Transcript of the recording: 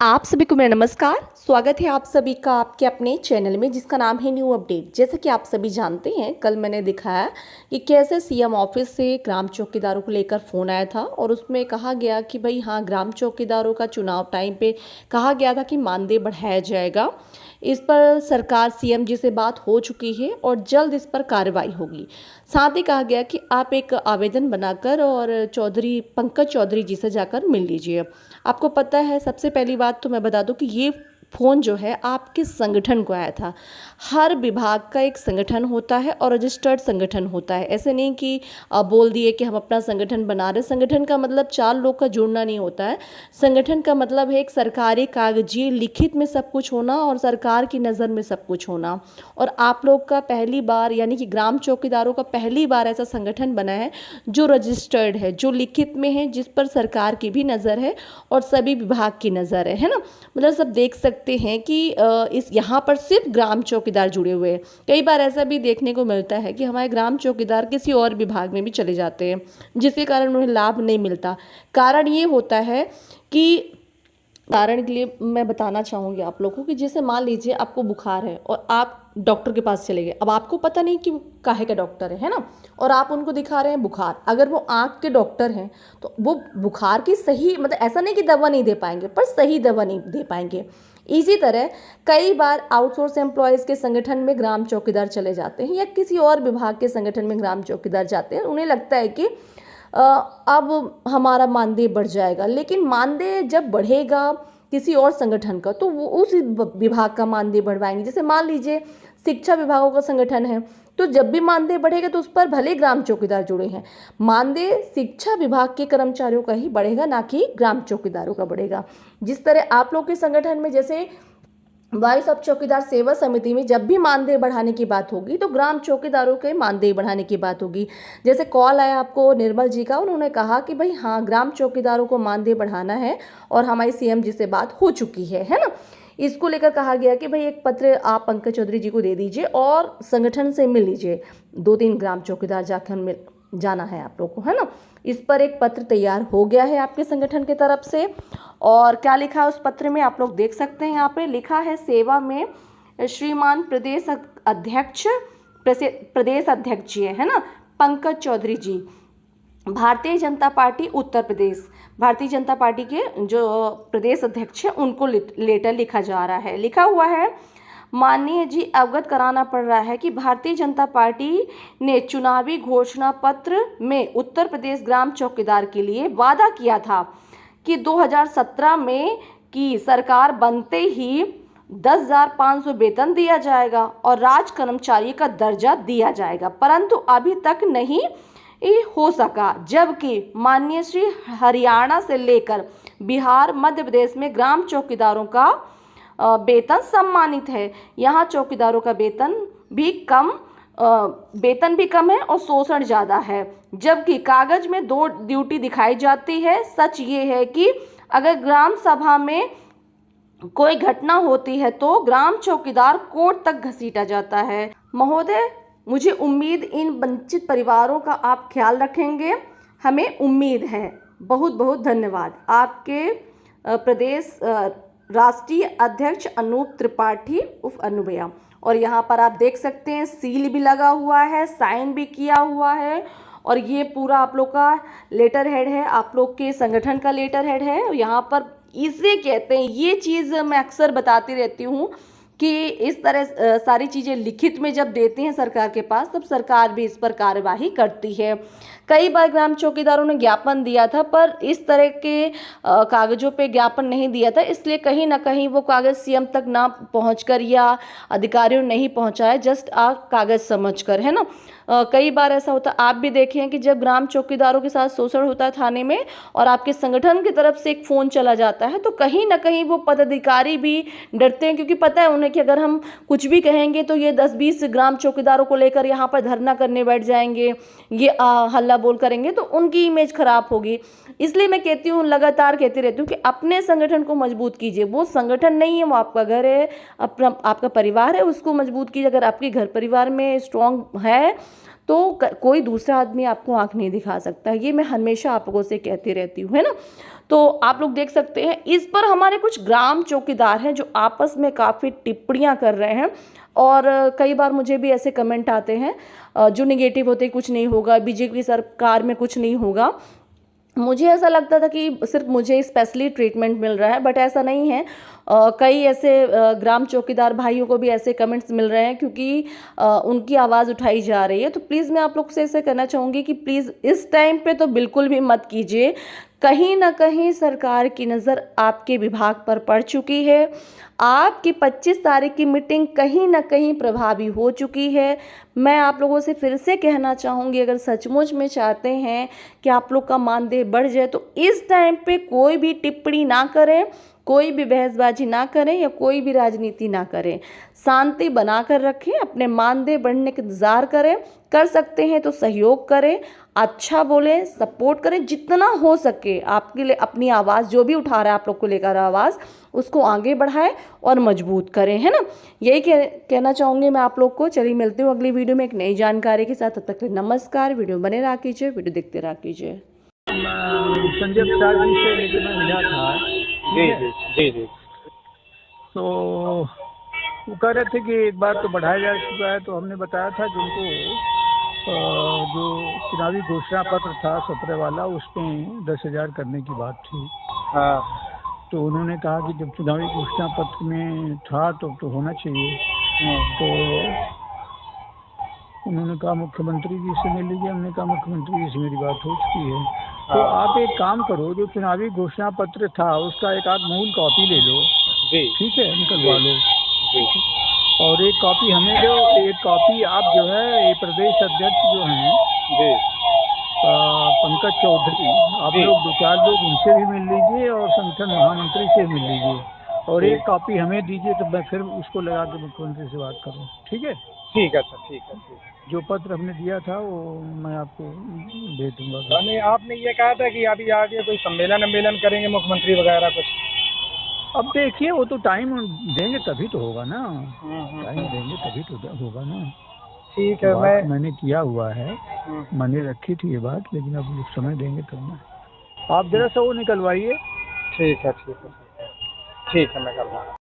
आप सभी को मेरा नमस्कार। स्वागत है आप सभी का आपके अपने चैनल में जिसका नाम है न्यू अपडेट। जैसा कि आप सभी जानते हैं, कल मैंने दिखाया कि कैसे सीएम ऑफिस से ग्राम चौकीदारों को लेकर फ़ोन आया था और उसमें कहा गया कि भाई हाँ, ग्राम चौकीदारों का चुनाव टाइम पे कहा गया था कि मानदेय बढ़ाया जाएगा। इस पर सरकार सीएम जी से बात हो चुकी है और जल्द इस पर कार्रवाई होगी। साथ ही कहा गया कि आप एक आवेदन बनाकर और पंकज चौधरी जी से जाकर मिल लीजिए। आपको पता है, सबसे पहली बात तो मैं बता दूं कि ये फ़ोन जो है आपके संगठन को आया था। हर विभाग का एक संगठन होता है और रजिस्टर्ड संगठन होता है। ऐसे नहीं कि बोल दिए कि हम अपना संगठन बना रहे। संगठन का मतलब 4 लोग का जुड़ना नहीं होता है। संगठन का मतलब है एक सरकारी कागजी लिखित में सब कुछ होना और सरकार की नज़र में सब कुछ होना। और आप लोग का पहली बार यानी कि ग्राम चौकीदारों का पहली बार ऐसा संगठन बना है जो रजिस्टर्ड है, जो लिखित में है, जिस पर सरकार की भी नज़र है और सभी विभाग की नज़र है ना। मतलब सब देख सकते हैं कि इस यहाँ पर सिर्फ ग्राम चौकीदार जुड़े हुए हैं। कई बार ऐसा भी देखने को मिलता है कि हमारे ग्राम चौकीदार किसी और विभाग में भी चले जाते हैं, जिसके कारण उन्हें लाभ नहीं मिलता। कारण ये होता है कि कारण के लिए मैं बताना चाहूँगी आप लोगों को कि जैसे मान लीजिए आपको बुखार है और आप डॉक्टर के पास चले गए। अब आपको पता नहीं कि वो काहे का डॉक्टर है ना, और आप उनको दिखा रहे हैं बुखार। अगर वो आँख के डॉक्टर हैं तो वो बुखार की सही मतलब ऐसा नहीं कि दवा नहीं दे पाएंगे, पर सही दवा नहीं दे पाएंगे। इसी तरह कई बार आउटसोर्स एम्प्लॉयज़ के संगठन में ग्राम चौकीदार चले जाते हैं या किसी और विभाग के संगठन में ग्राम चौकीदार जाते हैं। उन्हें लगता है कि अब हमारा मानदेय बढ़ जाएगा, लेकिन मानदेय जब बढ़ेगा किसी और संगठन का तो वो उस विभाग का मानदेय बढ़वाएंगे। जैसे मान लीजिए शिक्षा विभागों का संगठन है, तो जब भी मानदेय बढ़ेगा तो उस पर भले ग्राम चौकीदार जुड़े हैं, मानदेय शिक्षा विभाग के कर्मचारियों का ही बढ़ेगा, ना कि ग्राम चौकीदारों का बढ़ेगा। जिस तरह आप लोग के संगठन में जैसे वाइस ऑफ चौकीदार सेवा समिति में जब भी मानदेय बढ़ाने की बात होगी तो ग्राम चौकीदारों के मानदेय बढ़ाने की बात होगी। जैसे कॉल आया आपको निर्मल जी का, उन्होंने कहा कि भाई हाँ, ग्राम चौकीदारों को मानदेय बढ़ाना है और हमारी सीएम जी से बात हो चुकी है ना। इसको लेकर कहा गया कि भाई एक पत्र आप पंकज चौधरी जी को दे दीजिए और संगठन से मिल लीजिए। 2-3 ग्राम चौकीदार जाकर मिल जाना है आप लोग को, है ना। इस पर एक पत्र तैयार हो गया है आपके संगठन की तरफ से। और क्या लिखा है उस पत्र में आप लोग देख सकते हैं। यहाँ पे लिखा है, सेवा में श्रीमान प्रदेश अध्यक्ष जी है ना, पंकज चौधरी जी, भारतीय जनता पार्टी उत्तर प्रदेश, भारतीय जनता पार्टी के जो प्रदेश अध्यक्ष है उनको लेटर लिखा जा रहा है। लिखा हुआ है, माननीय जी, अवगत कराना पड़ रहा है कि भारतीय जनता पार्टी ने चुनावी घोषणा पत्र में उत्तर प्रदेश ग्राम चौकीदार के लिए वादा किया था कि 2017 में की सरकार बनते ही 10,500 वेतन दिया जाएगा और राज कर्मचारी का दर्जा दिया जाएगा, परंतु अभी तक नहीं हो सका। जबकि माननीय श्री हरियाणा से लेकर बिहार, मध्य प्रदेश में ग्राम चौकीदारों का वेतन सम्मानित है। यहाँ चौकीदारों का वेतन भी कम है और शोषण ज़्यादा है। जबकि कागज में 2 ड्यूटी दिखाई जाती है। सच ये है कि अगर ग्राम सभा में कोई घटना होती है तो ग्राम चौकीदार कोर्ट तक घसीटा जाता है। महोदय, मुझे उम्मीद इन वंचित परिवारों का आप ख्याल रखेंगे, हमें उम्मीद है। बहुत बहुत धन्यवाद। आपके प्रदेश राष्ट्रीय अध्यक्ष अनूप त्रिपाठी उर्फ अनुभया। और यहाँ पर आप देख सकते हैं सील भी लगा हुआ है, साइन भी किया हुआ है, और ये पूरा आप लोग का लेटर हेड है, आप लोग के संगठन का लेटर हेड है। यहाँ पर इसे कहते हैं, ये चीज़ मैं अक्सर बताती रहती हूँ कि इस तरह सारी चीज़ें लिखित में जब देते हैं सरकार के पास, तब सरकार भी इस पर कार्यवाही करती है। कई बार ग्राम चौकीदारों ने ज्ञापन दिया था, पर इस तरह के कागज़ों पे ज्ञापन नहीं दिया था, इसलिए कहीं ना कहीं वो कागज़ सीएम तक ना पहुंचकर या अधिकारियों ने नहीं पहुंचाया, जस्ट आप कागज़ समझकर, है ना। कई बार ऐसा होता, आप भी देखे हैं कि जब ग्राम चौकीदारों के साथ शोषण होता है थाने में और आपके संगठन की तरफ से एक फ़ोन चला जाता है, तो कहीं ना कहीं वो पदाधिकारी भी डरते हैं, क्योंकि पता है उन्हें कि अगर हम कुछ भी कहेंगे तो ये 10-20 ग्राम चौकीदारों को लेकर यहाँ पर धरना करने बैठ जाएंगे, ये हल्ला बोल करेंगे, तो उनकी इमेज खराब होगी। इसलिए मैं कहती हूँ, लगातार कहती रहती हूँ कि अपने संगठन को मजबूत कीजिए। वो संगठन नहीं है, वो आपका घर है, अपना आपका परिवार है, उसको मजबूत कीजिए। अगर आपके घर परिवार में स्ट्रॉन्ग है तो कोई दूसरा आदमी आपको आंख नहीं दिखा सकता। ये मैं हमेशा आप लोगों से कहती रहती हूँ, है ना। तो आप लोग देख सकते हैं इस पर हमारे कुछ ग्राम चौकीदार हैं जो आपस में काफ़ी टिप्पणियां कर रहे हैं। और कई बार मुझे भी ऐसे कमेंट आते हैं जो नेगेटिव होते हैं, कुछ नहीं होगा, बीजेपी सरकार में कुछ नहीं होगा। मुझे ऐसा लगता था कि सिर्फ मुझे स्पेशली ट्रीटमेंट मिल रहा है, बट ऐसा नहीं है। कई ऐसे ग्राम चौकीदार भाइयों को भी ऐसे कमेंट्स मिल रहे हैं क्योंकि उनकी आवाज़ उठाई जा रही है। तो प्लीज़ मैं आप लोग से ऐसे कहना चाहूँगी कि प्लीज़ इस टाइम पे तो बिल्कुल भी मत कीजिए। कहीं ना कहीं सरकार की नज़र आपके विभाग पर पड़ चुकी है। आपकी 25 तारीख की मीटिंग कहीं ना कहीं प्रभावी हो चुकी है। मैं आप लोगों से फिर से कहना चाहूँगी, अगर सचमुच में चाहते हैं कि आप लोग का मानदेय बढ़ जाए तो इस टाइम पे कोई भी टिप्पणी ना करें, कोई भी बहसबाजी ना करें या कोई भी राजनीति ना करें। शांति बनाकर रखें, अपने मानदेय बढ़ने का इंतज़ार करें। कर सकते हैं तो सहयोग करें, अच्छा बोलें, सपोर्ट करें, जितना हो सके आपके लिए अपनी आवाज़ जो भी उठा रहा है आप लोग को लेकर आवाज़, उसको आगे बढ़ाएं और मजबूत करें, है ना। यही कहना चाहूँगी मैं आप लोग को। चलिए मिलती हूँ अगली वीडियो में एक नई जानकारी के साथ। तब तक के लिए नमस्कार। वीडियो बने रहा कीजिए, वीडियो देखते रहा कीजिए। संजय प्रसाद जी से लेकर मैं मिला था। जी जी जी जी। तो वो कह रहे थे कि एक बार तो बढ़ाया जा चुका है, तो हमने बताया था कि उनको जो चुनावी घोषणा पत्र था 17 वाला, उसमें 10,000 करने की बात थी। हाँ। तो उन्होंने कहा कि जब चुनावी घोषणा पत्र में था तो होना चाहिए। तो उन्होंने कहा मुख्यमंत्री जी से मिल लीजिए। हमने कहा मुख्यमंत्री जी से मेरी बात हो चुकी है। तो आप एक काम करो, जो चुनावी घोषणा पत्र था उसका एक आध मूल कॉपी ले लो। जी ठीक है, निकलवा लो। जी। और एक कॉपी हमें दो, एक कॉपी आप जो है ये प्रदेश अध्यक्ष जो हैं जी पंकज चौधरी, आप जी। लोग 2-4 लोग उनसे भी मिल लीजिए और संगठन महामंत्री से मिल लीजिए। और जी। एक कॉपी हमें दीजिए, तो मैं फिर उसको लगा के मुख्यमंत्री से बात करूँ। ठीक है सर, ठीक है। जो पत्र हमने दिया था वो मैं आपको भेज दूंगा। हमें आपने ये कहा था कि अभी आगे कोई सम्मेलन करेंगे मुख्यमंत्री वगैरह कुछ। अब देखिए, वो तो टाइम देंगे तभी तो होगा ना। टाइम देंगे तभी तो होगा ना। ठीक है। मैंने किया हुआ है, मैंने रखी थी ये बात, लेकिन अब समय देंगे तब ना। आप जरा सा वो निकलवाइए। ठीक है मैं करवा